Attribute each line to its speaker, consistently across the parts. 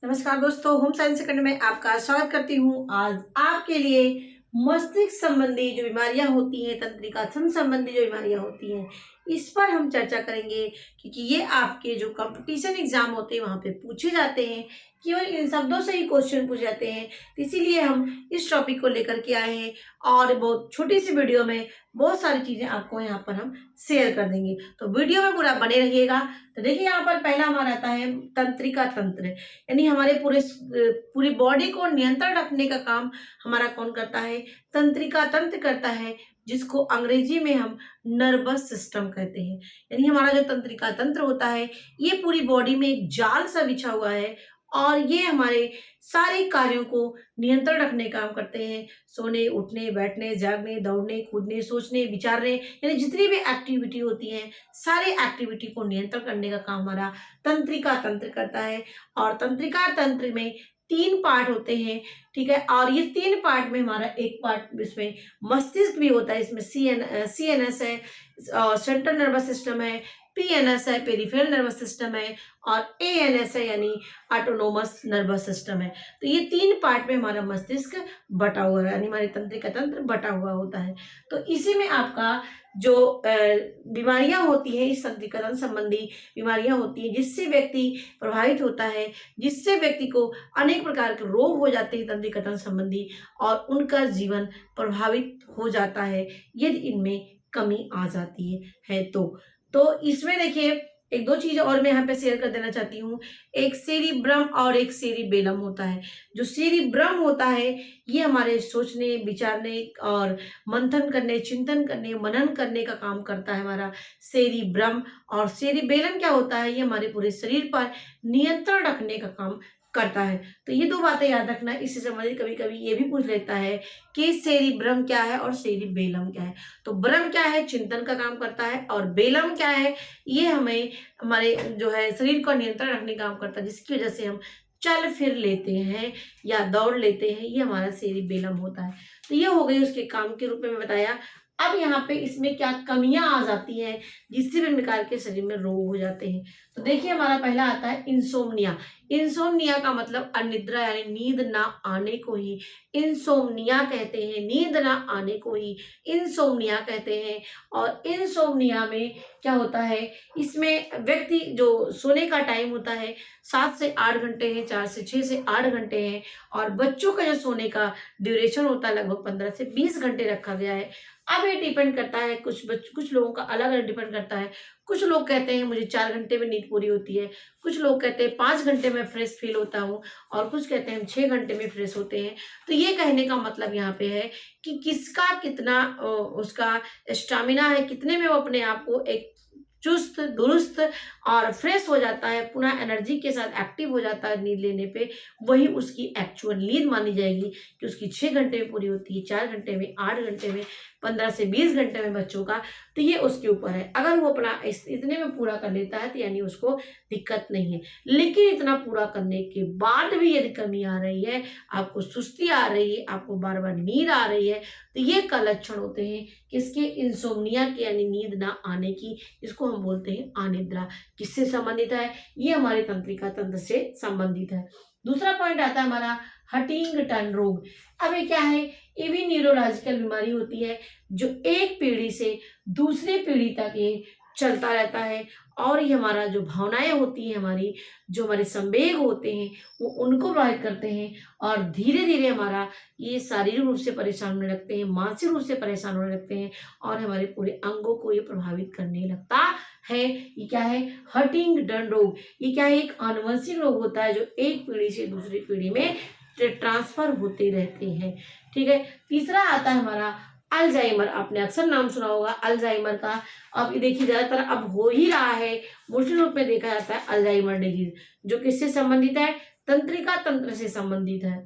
Speaker 1: नमस्कार दोस्तों, home science second में आपका स्वागत करती हूँ। आज आपके लिए मस्तिष्क संबंधी जो बीमारियां होती हैं, तंत्रिका संबंधी जो बीमारियां होती हैं, इस पर हम चर्चा करेंगे। क्योंकि ये आपके जो कंपटीशन एग्जाम होते हैं वहाँ पे पूछे जाते हैं, केवल इन शब्दों से ही क्वेश्चन पूछे जाते हैं। तो इसीलिए हम इस टॉपिक को लेकर के आए हैं और बहुत छोटी सी वीडियो में बहुत सारी चीज़ें आपको यहाँ पर हम शेयर कर देंगे। तो वीडियो में पूरा बने रहिएगा। तो देखिए, यहाँ पर पहला हमारा आता है तंत्रिका तंत्र, यानी हमारे पूरी बॉडी को नियंत्रण रखने का काम हमारा कौन करता है? तंत्रिका तंत्र करता है, जिसको अंग्रेजी में हम नर्वस सिस्टम कहते हैं। यानी हमारा जो तंत्रिका तंत्र होता है, ये पूरी बॉडी में एक जाल सा बिछा हुआ है और ये हमारे सारे कार्यों को नियंत्रण रखने का काम करते हैं। सोने, उठने, बैठने, जागने, दौड़ने, कूदने, सोचने, विचारने, यानी जितनी भी एक्टिविटी होती हैं, सारे एक्टिविटी को नियंत्रण करने का काम हमारा तंत्रिका तंत्र करता है। और तंत्रिका तंत्र में 3 पार्ट होते हैं, ठीक है। और ये 3 पार्ट में हमारा एक पार्ट इसमें मस्तिष्क भी होता है। इसमें सीएनएस है, सेंट्रल नर्वस सिस्टम है, पीएनएस है, पेरिफेरल नर्वस सिस्टम है, और एएनएस है यानी ऑटोनोमस नर्वस सिस्टम है। तो ये 3 पार्ट में हमारा मस्तिष्क बटा हुआ है, यानी हमारे तंत्रिका तंत्र बटा हुआ होता है। तो इसी में आपका जो बीमारियां होती हैं, इस तंत्रिका तंत्र संबंधी बीमारियां होती हैं, जिससे व्यक्ति प्रभावित होता है, जिससे व्यक्ति को अनेक प्रकार के रोग हो जाते हैं तंत्रिका तंत्र संबंधी, और उनका जीवन प्रभावित हो जाता है यदि इनमें कमी आ जाती है तो इसमें देखिए, एक दो चीज़ और मैं यहाँ पे शेयर कर देना चाहती हूँ। एक सेरिब्रम और एक सेरिबेलम होता है। जो सेरिब्रम होता है, ये हमारे सोचने, विचारने और मंथन करने, चिंतन करने, मनन करने का काम करता है हमारा सेरिब्रम। और सेरिबेलम क्या होता है? ये हमारे पूरे शरीर पर नियंत्रण रखने का काम करता है। तो ये 2 बातें याद रखना। इससे संबंधित कभी कभी ये भी पूछ लेता है कि सेरिब्रम क्या है और सेरिबेलम क्या है। तो ब्रह्म क्या है? चिंतन का काम करता है। और बेलम क्या है? ये हमें हमारे जो है शरीर को नियंत्रण रखने का काम करता है, जिसकी वजह से हम चल फिर लेते हैं या दौड़ लेते हैं। ये हमारा सेरिबेलम होता है। तो ये हो गई उसके काम के रूप में मैं बताया। अब यहाँ पे इसमें क्या कमियां आ जाती हैं, जिससे भी प्रकार के शरीर में रोग हो जाते हैं। तो देखिए, हमारा पहला आता है इंसोम्निया। इंसोम्निया का मतलब अनिद्रा, यानी नींद ना आने को ही इंसोम्निया कहते हैं। नींद ना आने को ही इंसोम्निया कहते हैं। और इंसोम्निया में क्या होता है? इसमें व्यक्ति जो सोने का टाइम होता है 7 से 8 घंटे है, 4 से 6 से 8 घंटे हैं। और बच्चों का जो सोने का ड्यूरेशन होता है लगभग 15 से 20 घंटे रखा गया है। अब ये डिपेंड करता है, कुछ लोगों का अलग अलग डिपेंड करता है। कुछ लोग कहते हैं मुझे 4 घंटे में नींद पूरी होती है, कुछ लोग कहते हैं 5 घंटे में फ्रेश फील होता हूँ, और कुछ कहते हैं हम 6 घंटे में फ्रेश होते हैं। तो ये कहने का मतलब यहाँ पे है कि किसका कितना उसका स्टामिना है, कितने में वो अपने आप को एक चुस्त दुरुस्त और फ्रेश हो जाता है, पुनः एनर्जी के साथ एक्टिव हो जाता है नींद लेने पे, वही उसकी एक्चुअल नींद मानी जाएगी। कि उसकी 6 घंटे में पूरी होती है, 4 घंटे में, 8 घंटे में, 15 से 20 घंटे में बच्चों का। तो ये उसके ऊपर है। अगर वो अपना इतने में पूरा कर लेता है तो यानी उसको दिक्कत नहीं है। लेकिन इतना पूरा करने के बाद भी यदि कमी आ रही है, आपको सुस्ती आ रही है, आपको बार बार नींद आ रही है, तो ये का लक्षण होते हैं किसके? इंसोम्निया के, यानी नींद ना आने की, जिसको हम बोलते हैं अनिद्रा। किससे संबंधित है? ये हमारे तंत्रिका तंत्र से संबंधित है। दूसरा पॉइंट आता है हमारा हंटिंगटन रोग। अब ये क्या है? ये भी न्यूरोलॉजिकल बीमारी होती है, जो एक पीढ़ी से दूसरी पीढ़ी तक ये चलता रहता है। और ये हमारा जो भावनाएं होती हैं, हमारी जो हमारे संवेग होते हैं, वो उनको प्रभावित करते हैं। और धीरे धीरे हमारा ये शारीरिक रूप से परेशान होने लगते हैं, मानसिक रूप से परेशान होने लगते हैं, और हमारे पूरे अंगों को ये प्रभावित करने लगता है। ये क्या है? हंटिंगटन रोग। ये क्या है? एक आनुवंशिक रोग होता है, जो एक पीढ़ी से दूसरी पीढ़ी में ट्रांसफर होते रहते हैं, ठीक है। तीसरा आता है हमारा अल्जाइमर। आपने अक्सर नाम सुना होगा अल्जाइमर का। अब ये देखिए, ज्यादातर अब हो ही रहा है, मूर्छित रूप में देखा जाता है अल्जाइमर डिजीज, जो किससे संबंधित है? तंत्रिका तंत्र से संबंधित है।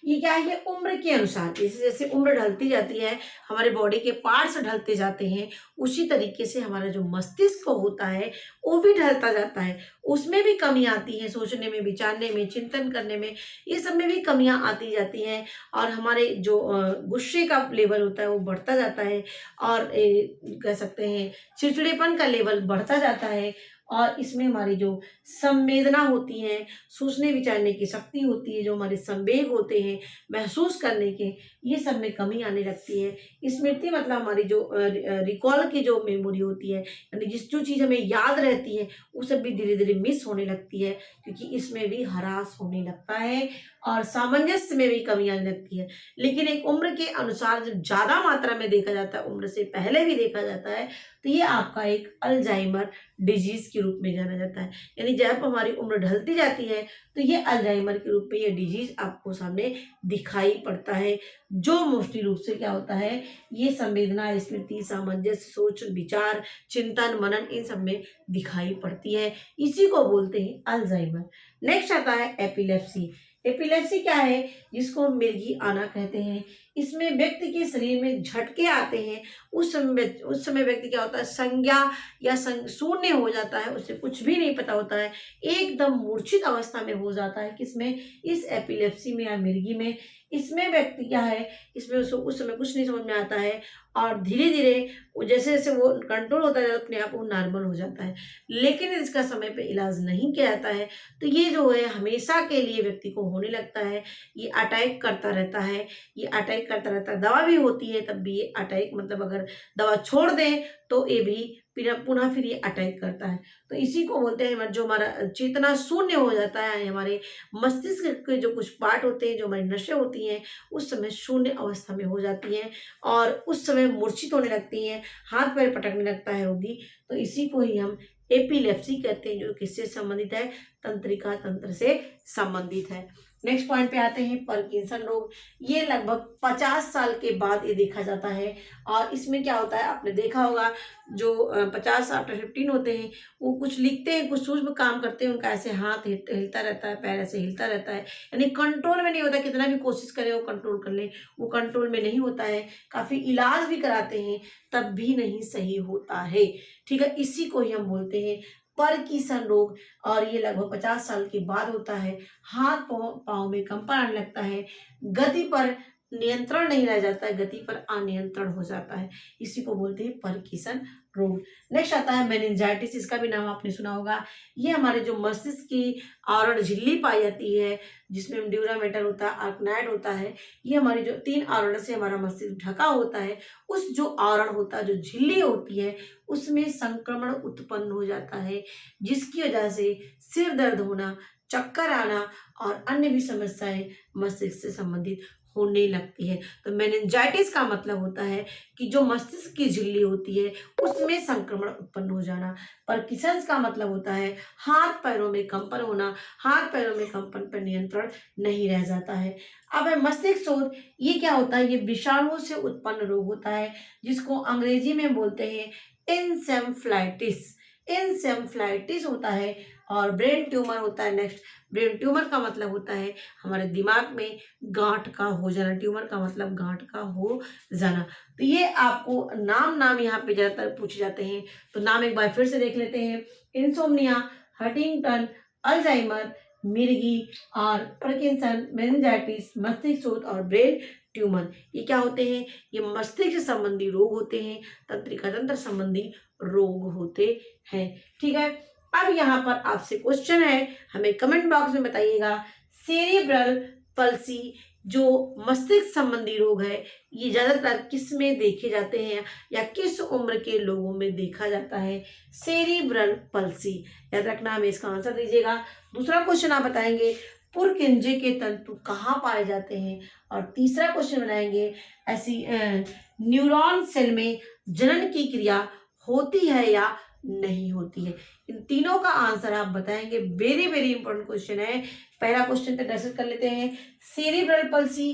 Speaker 1: ये क्या है? ये उम्र के अनुसार, जैसे जैसे उम्र ढलती जाती है, हमारे बॉडी के पार्ट्स ढलते जाते हैं, उसी तरीके से हमारा जो मस्तिष्क होता है वो भी ढलता जाता है। उसमें भी कमी आती है, सोचने में, विचारने में, चिंतन करने में, ये सब में भी कमियां आती जाती हैं। और हमारे जो गुस्से का लेवल होता है वो बढ़ता जाता है, और कह सकते हैं चिड़चिड़ेपन का लेवल बढ़ता जाता है। और इसमें हमारी जो संवेदना होती है, सोचने विचारने की शक्ति होती है, जो हमारे संवेग होते हैं महसूस करने के, ये सब में कमी आने लगती है। स्मृति मतलब हमारी जो रिकॉल की जो मेमोरी होती है, यानी जो चीज़ हमें याद रहती है वो सब भी धीरे धीरे मिस होने लगती है, क्योंकि इसमें भी ह्रास होने लगता है और सामंजस्य में भी कमी आने लगती है। लेकिन एक उम्र के अनुसार जब ज़्यादा मात्रा में देखा जाता है, उम्र से पहले भी देखा जाता है, तो ये आपका एक अल्जाइमर डिजीज़ के रूप में जाना जाता है। यानी जब हमारी उम्र ढलती जाती है तो ये अल्जाइमर के रूप में ये डिजीज़ आपको सामने दिखाई पड़ता है, जो मोस्टली रूप से क्या होता है, ये संवेदना, स्मृति, सामंजस्य, सोच विचार, चिंतन मनन इन सब में दिखाई पड़ती है। इसी को बोलते हैं अल्जाइमर। नेक्स्ट आता है एपिलेप्सी। एपिलेप्सी क्या है, जिसको मिर्गी आना कहते हैं। इसमें व्यक्ति के शरीर में झटके आते हैं। उस समय व्यक्ति क्या होता है, संज्ञा या शून्य हो जाता है, उसे कुछ भी नहीं पता होता है, एकदम मूर्छित अवस्था में हो जाता है। किसमें, इस एपिलेप्सी में या मिर्गी में। इसमें व्यक्ति क्या है, इसमें उसको उस समय कुछ नहीं समझ में आता है और धीरे धीरे जैसे जैसे वो कंट्रोल होता है अपने आप, वो नॉर्मल हो जाता है। लेकिन इसका समय पे इलाज नहीं किया जाता है तो ये जो है हमेशा के लिए व्यक्ति को होने लगता है। ये अटैक करता रहता है, ये अटैक करता रहता है। दवा भी होती है तब भी ये अटैक, मतलब अगर दवा छोड़ दें तो ये भी पुनः फिर ये अटैक करता है। तो इसी को बोलते हैं जो हमारा चेतना शून्य हो जाता है, हमारे मस्तिष्क के जो कुछ पार्ट होते हैं, जो हमारी नसें होती हैं, उस समय शून्य अवस्था में हो जाती हैं और उस समय मूर्छित होने लगती हैं, हाथ पैर पटकने लगता है रोगी। तो इसी को ही हम एपिलेप्सी कहते हैं, जो किससे संबंधित है, तंत्रिका तंत्र से संबंधित है। नेक्स्ट पॉइंट पे आते हैं पार्किंसन रोग। ये लगभग 50 साल के बाद ये देखा जाता है और इसमें क्या होता है, आपने देखा होगा जो 50 आफ्टर 15 होते हैं, वो कुछ लिखते हैं, कुछ सूक्ष्म काम करते हैं, उनका ऐसे हाथ हिलता रहता है, पैर ऐसे हिलता रहता है, यानी कंट्रोल में नहीं होता। कितना भी कोशिश करें वो कंट्रोल कर ले, वो कंट्रोल में नहीं होता है। काफ़ी इलाज भी कराते हैं तब भी नहीं सही होता है। ठीक है, इसी को ही हम बोलते हैं पार्किंसन रोग और ये लगभग 50 साल के बाद होता है। हाथ पाँव में कंपन आने लगता है, गति पर नियंत्रण नहीं रह जाता है, गति पर अनियंत्रण हो जाता है। इसी को बोलते हैं पार्किंसन रोग। नेक्स्ट आता है मेनिंजाइटिस। इसका भी नाम आपने सुना होगा। ये हमारे जो मस्तिष्क की आवरण झिल्ली पाई जाती है, जिसमें ड्यूरा मेटर होता है, आर्कनाइड होता है, ये हमारी जो 3 आवरण से हमारा मस्तिष्क ढका होता है, उस जो आवरण होता है, जो झिल्ली होती है, उसमें संक्रमण उत्पन्न हो जाता है, जिसकी वजह से सिर दर्द होना, चक्कर आना और अन्य भी समस्याएं मस्तिष्क से संबंधित होने लगती है। तो मेनिंजाइटिस का मतलब होता है कि जो मस्तिष्क की झिल्ली होती है उसमें संक्रमण उत्पन्न हो जाना। पार्किंसंस का मतलब होता है हाथ पैरों में कंपन होना, हाथ पैरों में कंपन पर नियंत्रण नहीं रह जाता है। अब है मस्तिष्क शोथ। ये क्या होता है, ये विषाणु से उत्पन्न रोग होता है, जिसको अंग्रेजी में बोलते हैं इंसेफ्लाइटिस। इंसेफ्लाइटिस होता है और ब्रेन ट्यूमर होता है। नेक्स्ट, ब्रेन ट्यूमर का मतलब होता है हमारे दिमाग में गांठ का हो जाना। ट्यूमर का मतलब गांठ का हो जाना। तो ये आपको नाम यहाँ पे ज़्यादातर पूछे जाते हैं, तो नाम एक बार फिर से देख लेते हैं। इंसोम्निया, हंटिंगटन, अल्जाइमर, मिर्गी और पार्किंसन, मेनिंजाइटिस, मस्तिष्क शोथ और ब्रेन ट्यूमर। ये क्या होते हैं, ये मस्तिष्क संबंधी रोग होते हैं, तंत्रिका तंत्र संबंधी रोग होते हैं। ठीक है, अब यहाँ पर आपसे क्वेश्चन है, हमें कमेंट बॉक्स में बताइएगा, सेरिब्रल पल्सी जो मस्तिष्क संबंधी रोग है, ये ज़्यादातर किस में देखे जाते हैं या किस उम्र के लोगों में देखा जाता है। सेरिब्रल पल्सी याद रखना, हमें इसका आंसर दीजिएगा। दूसरा क्वेश्चन आप बताएंगे पुरकिंजे के तंतु कहाँ पाए जाते हैं, और तीसरा क्वेश्चन बनाएंगे ऐसी न्यूरॉन सेल में जनन की क्रिया होती है या नहीं होती है। इन तीनों का आंसर आप बताएंगे। वेरी वेरी इंपॉर्टेंट क्वेश्चन है। पहला क्वेश्चन तक डिस्कस कर लेते हैं। सेरिब्रल पल्सी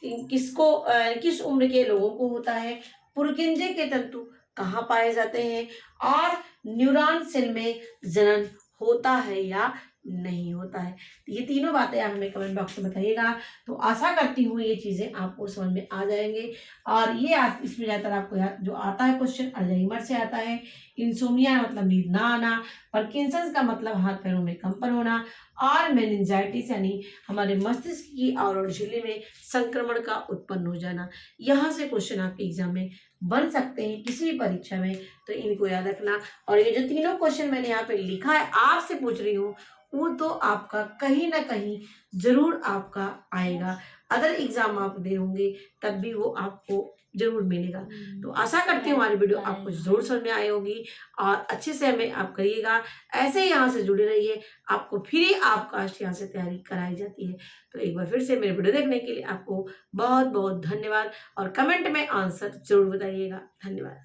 Speaker 1: किसको किस उम्र के लोगों को होता है, पुरकिंजे के तंतु कहाँ पाए जाते हैं, और न्यूरॉन सेल में जनन होता है या नहीं होता है। तो ये तीनों बातें आप हमें कमेंट बॉक्स में बताइएगा। तो आशा करती हूँ ये चीज़ें आपको समझ में आ जाएंगे। और ये इसमें ज़्यादातर आपको जो आता है क्वेश्चन अल्जाइमर से आता है। इंसोम्निया मतलब नींद ना आना, पार्किंसंस का मतलब हाथ पैरों में कंपन होना, और मेनिंजाइटिस यानी हमारे मस्तिष्क की आवरण झिल्ली में संक्रमण का उत्पन्न हो जाना। यहाँ से क्वेश्चन आपके एग्जाम में बन सकते हैं किसी भी परीक्षा में, तो इनको याद रखना। और ये जो तीनों क्वेश्चन मैंने यहाँ पे लिखा है आपसे पूछ रही हूँ, वो तो आपका कहीं ना कहीं जरूर आपका आएगा। अदर एग्जाम आप दे होंगे तब भी वो आपको जरूर मिलेगा। तो आशा करती हूँ हमारी वीडियो आपको जरूर समझ में आई होगी और अच्छे से हमें आप करिएगा। ऐसे ही यहाँ से जुड़े रहिए, आपको फ्री ऑफकास्ट यहाँ से तैयारी कराई जाती है। तो एक बार फिर से मेरे वीडियो देखने के लिए आपको बहुत बहुत धन्यवाद और कमेंट में आंसर जरूर बताइएगा। धन्यवाद।